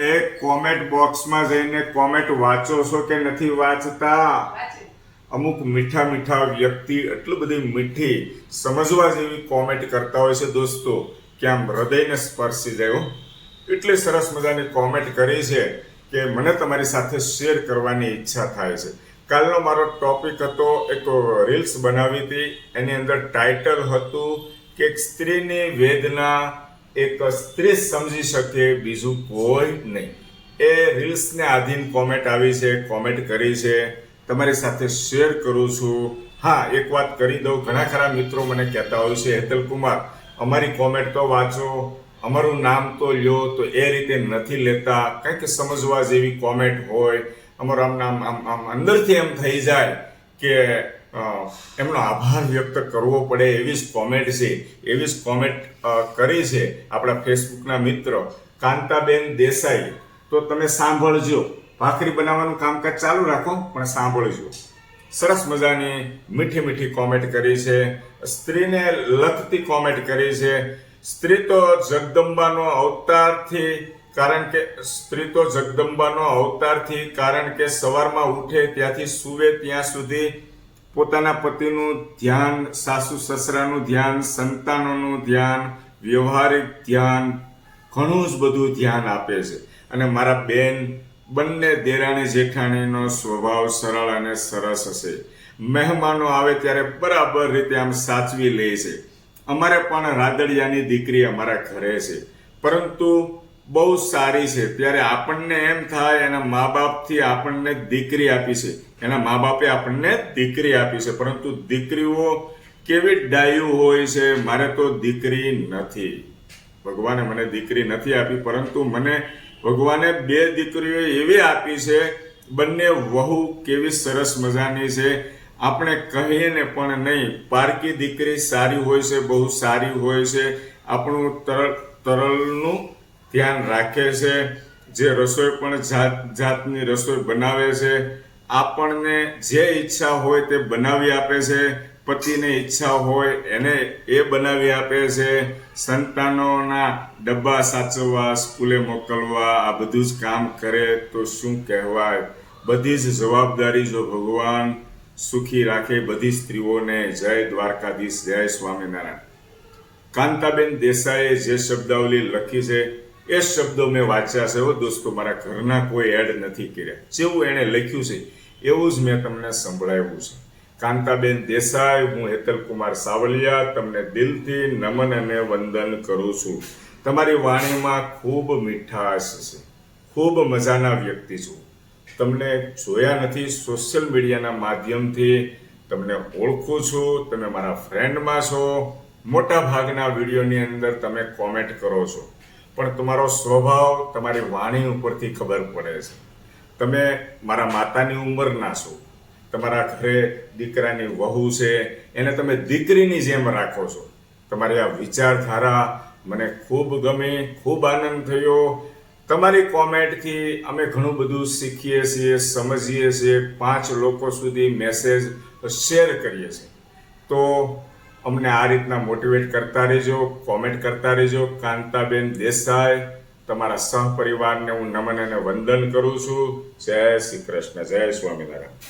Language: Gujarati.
એ કોમેન્ટ બોક્સમાં જઈને કોમેન્ટ વાંચો છો કે નથી વાંચતા? અમુક મીઠા મીઠા વ્યક્તિ એટલી બધી મીઠી સમજવા જેવી કોમેન્ટ કરતા હોય છે દોસ્તો કે આમ હૃદયને સ્પર્શી જાય. એટલી સરસ મજાની કોમેન્ટ કરી છે કે મને તમારી સાથે શેર કરવાની ઈચ્છા થાય છે. કાલનો મારો ટોપિક હતો, એક રીલ્સ બનાવી હતી, એની અંદર ટાઇટલ હતું કે એક સ્ત્રીની વેદના એક સ્ત્રી સમજી શકે, બીજું કોઈ નહીં. એ રીલ્સને આધીન કોમેન્ટ આવી છે, કોમેન્ટ કરી છે, તમારી સાથે શેર કરું છું. હા, એક વાત કરી દઉં, ઘણા ખરા મિત્રો મને કહેતા હોય છે, હેતલ કુમાર અમારી કોમેન્ટ તો વાંચો, અમારું નામ તો લ્યો, તો એ રીતે નથી લેતા, કંઈક સમજવા જેવી કોમેન્ટ હોય, અમારું નામ આમ અંદરથી એમ થઈ જાય કે એમનો આભાર વ્યક્ત કરવો પડે એવી જ કોમેન્ટ છે. એવી જ કોમેન્ટ કરી છે આપણા ફેસબુકના મિત્ર કાંતાબેન દેસાઈ. તો તમે સાંભળજો, ભાખરી બનાવવાનું કામકાજ ચાલુ રાખો પણ સાંભળજો. સરસ મજાની મીઠી મીઠી કોમેન્ટ કરી છે, સ્ત્રીને લગતી કોમેન્ટ કરી છે. સ્ત્રી તો જગદંબાનો અવતારથી, કારણ કે સવારમાં ઉઠે ત્યાંથી સૂવે ત્યાં સુધી પોતાના પતિનું ધ્યાન, સાસુ સસરાનું ધ્યાન, સંતાનોનું ધ્યાન, વ્યવહારિક ધ્યાન, ઘણું જ બધું ધ્યાન આપે છે. અને મારા બેન બંને દેરાણી જેઠાણીનો સ્વભાવ સરળ અને સરસ હશે. મહેમાનો આવે ત્યારે બરાબર રીતે આમ સાચવી લે છે. અમારે પણ રાદડિયાની દીકરી અમારા ઘરે છે, પરંતુ બહુ સારી છે. ત્યારે આપણને એમ થાય એના મા બાપથી આપણને દીકરી આપી છે, એના મા બાપે આપણને દીકરી આપી છે, પરંતુ દીકરીઓ કેવી ડાયું હોય છે. મારે તો દીકરી નથી, ભગવાને મને દીકરી નથી આપી, પરંતુ મને ભગવાને 2 દીકરીઓ એવી આપી છે. બંને વહુ કેવી સરસ મજાની છે. આપણે કહીએ ને પણ નહીં, પારકી દીકરી સારી હોય છે, બહુ સારી હોય છે. આપણું તરલનું ધ્યાન રાખે છે. જે રસોઈ પણ જાતની રસોઈ બનાવે છે. આપણને જે ઈચ્છા હોય તે બનાવી આપે છે. પતિને ઈચ્છા હોય એને એ બનાવી આપે છે. સંતાનોના ડબ્બા સાચવવા, સ્કૂલે મોકલવા, આ બધું જ કામ કરે તો શું કહેવાય. બધી જ જવાબદારી જો ભગવાન સુખી રાખે બધી સ્ત્રીઓને. જય દ્વારકાધીશ, જય સ્વામિનારાયણ. કાંતાબેન દેસાઈએ જે શબ્દાવલી લખી છે એ શબ્દો મેં વાંચ્યા છે દોસ્તો, મારા ઘરના કોઈ એડ નથી કર્યા. જેવું એણે લખ્યું છે એવું જ મેં તમને સંભળાવ્યું છે. કાંતાબેન દેસાઈ, હું હેતલ કુમાર સાવલિયા તમને દિલથી નમન અને વંદન કરું છું. તમારી વાણીમાં ખૂબ મીઠાશ છે, ખૂબ મજાના વ્યક્તિ છો. તમને જોયા નથી, સોશિયલ મીડિયાના માધ્યમથી તમને ઓળખું છું. તમે મારા ફ્રેન્ડમાં છો. મોટા ભાગના વિડીયોની અંદર તમે કોમેન્ટ કરો છો, પણ તમારો સ્વભાવ તમારી વાણી ઉપરથી ખબર પડે છે. તમે મારા માતાની ઉંમરના છો. તમારા ઘરે દીકરાની વહુ છે, એને તમે દીકરીની જેમ રાખો છો. તમારી આ વિચારધારા મને ખૂબ ગમી, ખૂબ આનંદ થયો. તમારી કોમેન્ટથી અમે ઘણું બધું શીખીએ છીએ, સમજીએ છીએ, 5 લોકો સુધી મેસેજ શેર કરીએ છીએ. તો અમને આ રીતના મોટિવેટ કરતા રહેજો, કોમેન્ટ કરતા રહેજો. કાંતાબેન દેસાઈ, તમારા સહપરિવારને હું નમન અને વંદન કરું છું. જય શ્રી કૃષ્ણ, જય સ્વામિનારાયણ.